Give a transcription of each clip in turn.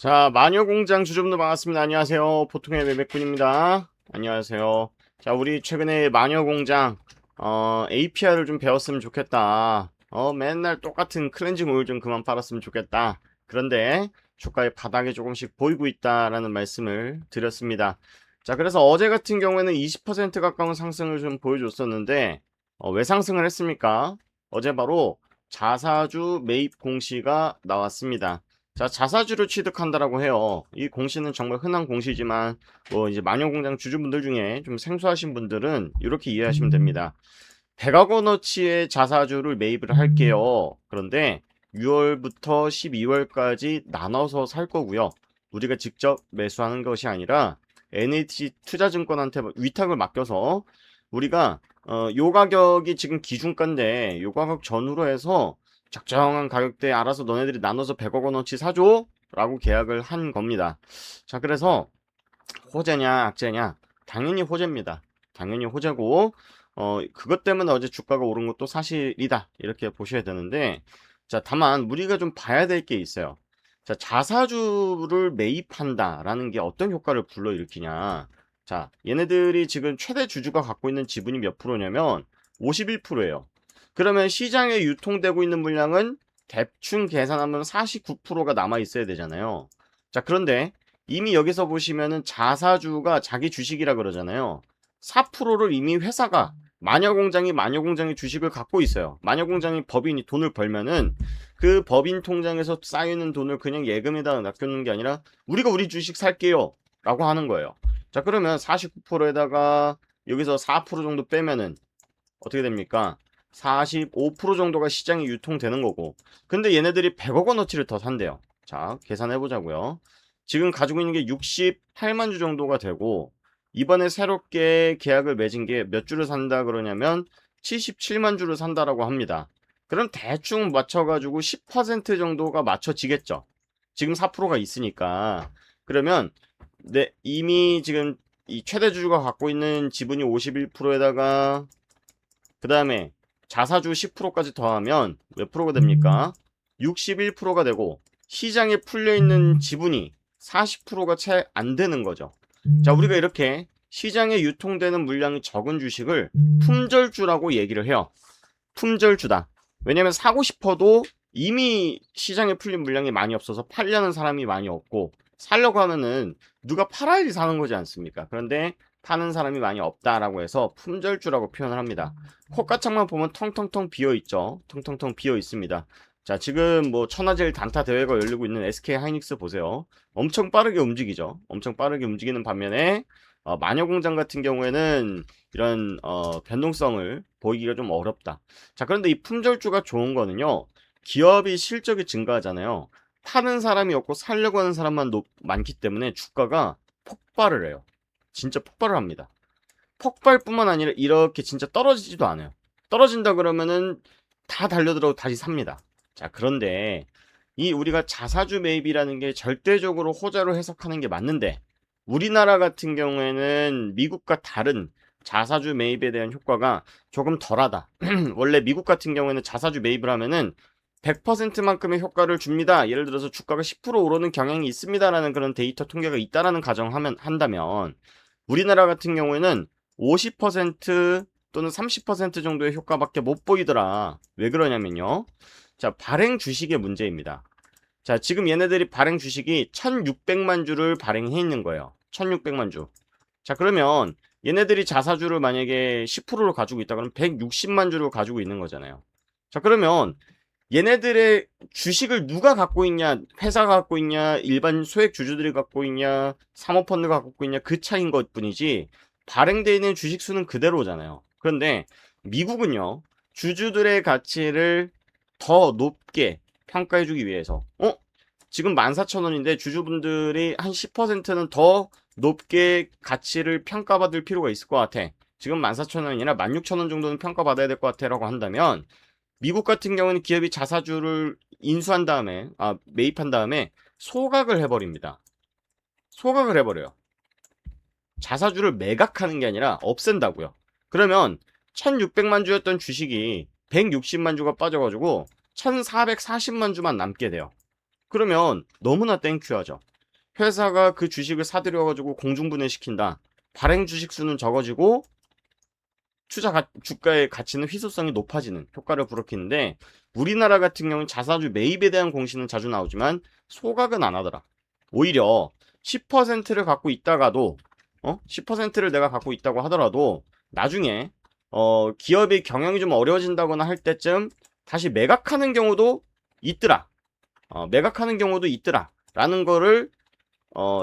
자, 마녀공장 주주분들 반갑습니다. 안녕하세요. 보통의 매매꾼입니다. 안녕하세요. 자, 우리 최근에 마녀공장 APR을 좀 배웠으면 좋겠다. 맨날 똑같은 클렌징 오일 좀 그만 빨았으면 좋겠다. 그런데 주가의 바닥이 조금씩 보이고 있다라는 말씀을 드렸습니다. 자, 그래서 어제 같은 경우에는 20% 가까운 상승을 좀 보여줬었는데 왜 상승을 했습니까? 어제 바로 자사주 매입 공시가 나왔습니다. 자, 자사주를 취득한다라고 해요. 이 공시는 정말 흔한 공시지만 뭐 이제 마녀공장 주주분들 중에 좀 생소하신 분들은 이렇게 이해하시면 됩니다. 100억 원어치의 자사주를 매입을 할게요. 그런데 6월부터 12월까지 나눠서 살 거고요. 우리가 직접 매수하는 것이 아니라 NH 투자증권한테 위탁을 맡겨서 우리가 요 가격이 지금 기준가인데 요 가격 전후로 해서 적정한 가격대에 알아서 너네들이 나눠서 100억 원어치 사줘 라고 계약을 한 겁니다. 자, 그래서 호재냐 악재냐, 당연히 호재입니다. 당연히 호재고 그것 때문에 어제 주가가 오른 것도 사실이다 이렇게 보셔야 되는데, 자, 다만 우리가 좀 봐야 될 게 있어요. 자, 자사주를 매입한다 라는 게 어떤 효과를 불러일으키냐. 자, 얘네들이 지금 최대 주주가 갖고 있는 지분이 몇 프로냐면 51%예요. 그러면 시장에 유통되고 있는 물량은 대충 계산하면 49%가 남아 있어야 되잖아요. 자, 그런데 이미 여기서 보시면은 자사주가 자기 주식이라 그러잖아요. 4%를 이미 회사가, 마녀공장이 주식을 갖고 있어요. 마녀공장이 법인이 돈을 벌면은 그 법인 통장에서 쌓이는 돈을 그냥 예금에다 낚여놓는 게 아니라 우리가 우리 주식 살게요 라고 하는 거예요. 자, 그러면 49%에다가 여기서 4% 정도 빼면은 어떻게 됩니까? 45% 정도가 시장에 유통되는 거고, 근데 얘네들이 100억 원어치를 더 산대요. 자, 계산해 보자고요. 지금 가지고 있는 게 68만 주 정도가 되고, 이번에 새롭게 계약을 맺은 게 몇 주를 산다 그러냐면 77만 주를 산다라고 합니다. 그럼 대충 맞춰가지고 10% 정도가 맞춰지겠죠. 지금 4%가 있으니까. 그러면 이미 지금 이 최대 주주가 갖고 있는 지분이 51%에다가 그 다음에 자사주 10%까지 더하면 몇 프로가 됩니까? 61%가 되고, 시장에 풀려있는 지분이 40%가 채 안 되는 거죠. 자, 우리가 이렇게 시장에 유통되는 물량이 적은 주식을 품절주라고 얘기를 해요. 품절주다. 왜냐면 사고 싶어도 이미 시장에 풀린 물량이 많이 없어서 팔려는 사람이 많이 없고, 살려고 하면은 누가 팔아야지 사는 거지 않습니까? 그런데 파는 사람이 많이 없다라고 해서 품절주라고 표현을 합니다. 코가창만 보면 텅텅텅 비어 있죠. 텅텅텅 비어 있습니다. 자, 지금 뭐 천하제일 단타 대회가 열리고 있는 SK 하이닉스 보세요. 엄청 빠르게 움직이죠. 엄청 빠르게 움직이는 반면에 마녀공장 같은 경우에는 이런 변동성을 보이기가 좀 어렵다. 자, 그런데 이 품절주가 좋은 거는요. 기업이 실적이 증가하잖아요. 파는 사람이 없고 살려고 하는 사람만 많기 때문에 주가가 폭발을 해요. 진짜 폭발을 합니다. 폭발뿐만 아니라 이렇게 진짜 떨어지지도 않아요. 떨어진다 그러면은 다 달려들어 다시 삽니다. 자, 그런데 이 우리가 자사주 매입이라는 게 절대적으로 호재로 해석하는 게 맞는데, 우리나라 같은 경우에는 미국과 다른 자사주 매입에 대한 효과가 조금 덜하다. 원래 미국 같은 경우에는 자사주 매입을 하면은 100%만큼의 효과를 줍니다. 예를 들어서 주가가 10% 오르는 경향이 있습니다라는 그런 데이터 통계가 있다라는 가정하면 한다면, 우리나라 같은 경우에는 50% 또는 30% 정도의 효과밖에 못 보이더라. 왜 그러냐면요. 자, 발행 주식의 문제입니다. 자, 지금 얘네들이 발행 주식이 1600만 주를 발행해 있는 거예요. 1600만 주. 자, 그러면 얘네들이 자사주를 만약에 10%를 가지고 있다 그러면 160만 주를 가지고 있는 거잖아요. 자, 그러면 얘네들의 주식을 누가 갖고 있냐, 회사가 갖고 있냐, 일반 소액 주주들이 갖고 있냐, 사모펀드가 갖고 있냐, 그 차이인 것 뿐이지 발행되어 있는 주식 수는 그대로잖아요. 그런데 미국은요, 주주들의 가치를 더 높게 평가해주기 위해서 지금 14,000원인데 주주분들이 한 10%는 더 높게 가치를 평가받을 필요가 있을 것 같아. 지금 14,000원이나 16,000원 정도는 평가받아야 될 것 같아 라고 한다면, 미국 같은 경우는 기업이 자사주를 인수한 다음에, 매입한 다음에 소각을 해버립니다. 소각을 해버려요. 자사주를 매각하는 게 아니라 없앤다고요. 그러면 1600만 주였던 주식이 160만 주가 빠져가지고 1440만 주만 남게 돼요. 그러면 너무나 땡큐하죠. 회사가 그 주식을 사들여가지고 공중분해시킨다. 발행 주식 수는 적어지고 주가의 가치는 희소성이 높아지는 효과를 불러키는데, 우리나라 같은 경우는 자사주 매입에 대한 공시는 자주 나오지만 소각은 안 하더라. 오히려 10%를 갖고 있다가도 10%를 내가 갖고 있다고 하더라도 나중에 기업의 경영이 좀 어려워진다거나 할 때쯤 다시 매각하는 경우도 있더라. 매각하는 경우도 있더라. 라는 거를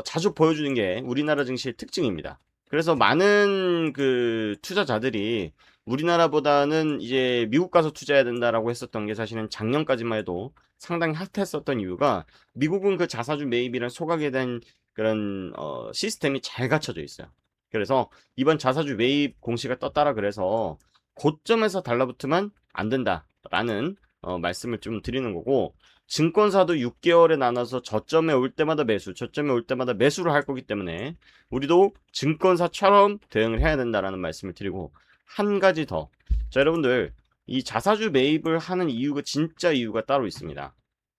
자주 보여주는 게 우리나라 증시의 특징입니다. 그래서 많은 그 투자자들이 우리나라보다는 이제 미국 가서 투자해야 된다라고 했었던 게 사실은 작년까지만 해도 상당히 핫했었던 이유가, 미국은 그 자사주 매입이랑 소각에 대한 그런 시스템이 잘 갖춰져 있어요. 그래서 이번 자사주 매입 공시가 떴다라 그래서 고점에서 달라붙으면 안 된다라는 말씀을 좀 드리는 거고, 증권사도 6개월에 나눠서 저점에 올 때마다 매수, 저점에 올 때마다 매수를 할 거기 때문에 우리도 증권사처럼 대응을 해야 된다라는 말씀을 드리고, 한 가지 더. 자, 여러분들, 이 자사주 매입을 하는 이유가, 진짜 이유가 따로 있습니다.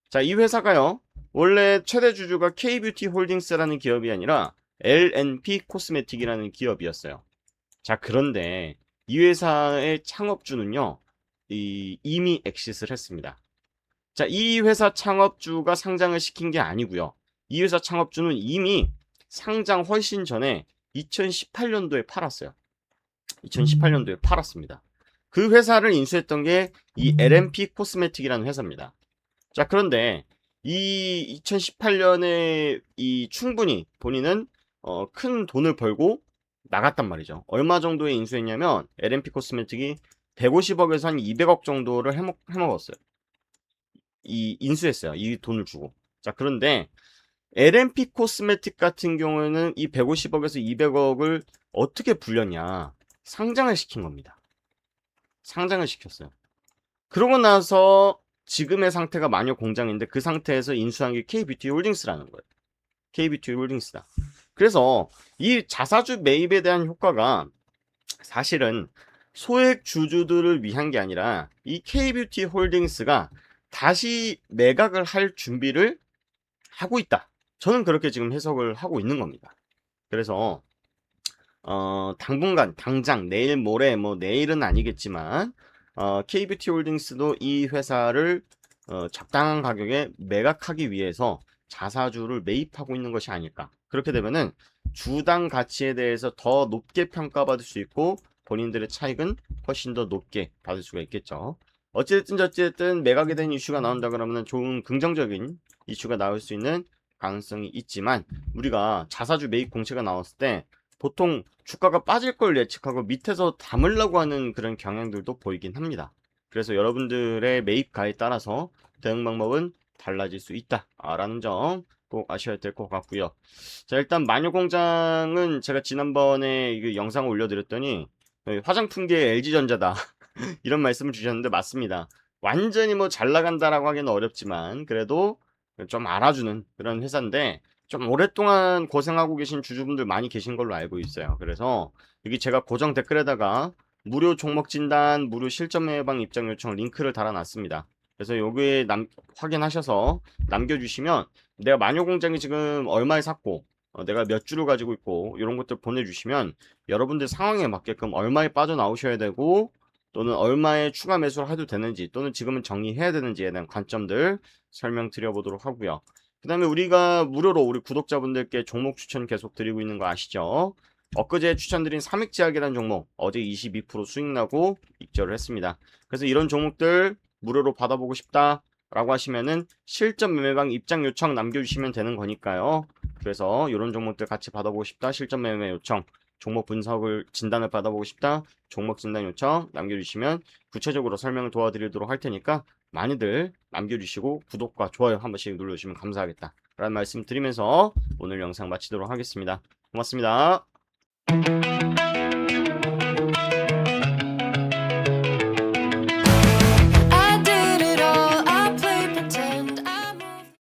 자, 이 회사가요, 원래 최대 주주가 K뷰티 홀딩스라는 기업이 아니라 LNP 코스메틱이라는 기업이었어요. 자, 그런데 이 회사의 창업주는요, 이미 엑시스를 했습니다. 자, 이 회사 창업주가 상장을 시킨 게 아니고요. 이 회사 창업주는 이미 상장 훨씬 전에 2018년도에 팔았어요. 2018년도에 팔았습니다. 그 회사를 인수했던 게 이 LNP 코스메틱이라는 회사입니다. 자, 그런데 이 2018년에 이 충분히 본인은 큰 돈을 벌고 나갔단 말이죠. 얼마 정도에 인수했냐면 LNP 코스메틱이 150억에서 한 200억 정도를 해먹었어요. 인수했어요. 이 돈을 주고. 자, 그런데 LNP 코스메틱 같은 경우에는 이 150억에서 200억을 어떻게 불렸냐? 상장을 시킨 겁니다. 상장을 시켰어요. 그러고 나서 지금의 상태가 마녀 공장인데, 그 상태에서 인수한 게 K뷰티 홀딩스라는 거예요. K뷰티 홀딩스다. 그래서 이 자사주 매입에 대한 효과가 사실은 소액 주주들을 위한 게 아니라 이 K뷰티 홀딩스가 다시 매각을 할 준비를 하고 있다. 저는 그렇게 지금 해석을 하고 있는 겁니다. 그래서 당분간, 당장 내일 모레, 뭐 내일은 아니겠지만 K뷰티 홀딩스도 이 회사를 적당한 가격에 매각하기 위해서 자사주를 매입하고 있는 것이 아닐까. 그렇게 되면은 주당 가치에 대해서 더 높게 평가받을 수 있고, 본인들의 차익은 훨씬 더 높게 받을 수가 있겠죠. 어쨌든 저쨌든 매각에 대한 이슈가 나온다 그러면 좋은 긍정적인 이슈가 나올 수 있는 가능성이 있지만, 우리가 자사주 매입 공시가 나왔을 때 보통 주가가 빠질 걸 예측하고 밑에서 담으려고 하는 그런 경향들도 보이긴 합니다. 그래서 여러분들의 매입가에 따라서 대응 방법은 달라질 수 있다라는 점 꼭 아셔야 될 것 같고요. 자, 일단 마녀공장은 제가 지난번에 이 영상을 올려드렸더니 화장품계 LG전자다 이런 말씀을 주셨는데, 맞습니다. 완전히 뭐 잘 나간다라고 하기는 어렵지만 그래도 좀 알아주는 그런 회사인데, 좀 오랫동안 고생하고 계신 주주분들 많이 계신 걸로 알고 있어요. 그래서 여기 제가 고정 댓글에다가 무료 종목 진단, 무료 실전 예방 입장 요청 링크를 달아놨습니다. 그래서 여기에 확인하셔서 남겨주시면, 내가 마녀공장이 지금 얼마에 샀고 내가 몇 주를 가지고 있고 이런 것들 보내주시면 여러분들 상황에 맞게끔 얼마에 빠져나오셔야 되고, 또는 얼마에 추가 매수를 해도 되는지, 또는 지금은 정리해야 되는지에 대한 관점들 설명드려보도록 하고요. 그 다음에 우리가 무료로 우리 구독자분들께 종목 추천 계속 드리고 있는 거 아시죠? 엊그제 추천드린 삼익제약이라는 종목 어제 22% 수익 나고 익절을 했습니다. 그래서 이런 종목들 무료로 받아보고 싶다 라고 하시면은 실전 매매방 입장 요청 남겨주시면 되는 거니까요. 그래서 이런 종목들 같이 받아보고 싶다, 실전 매매 요청, 종목 분석을 진단을 받아보고 싶다, 종목 진단 요청 남겨주시면 구체적으로 설명을 도와드리도록 할 테니까 많이들 남겨주시고 구독과 좋아요 한 번씩 눌러주시면 감사하겠다 라는 말씀 드리면서 오늘 영상 마치도록 하겠습니다. 고맙습니다.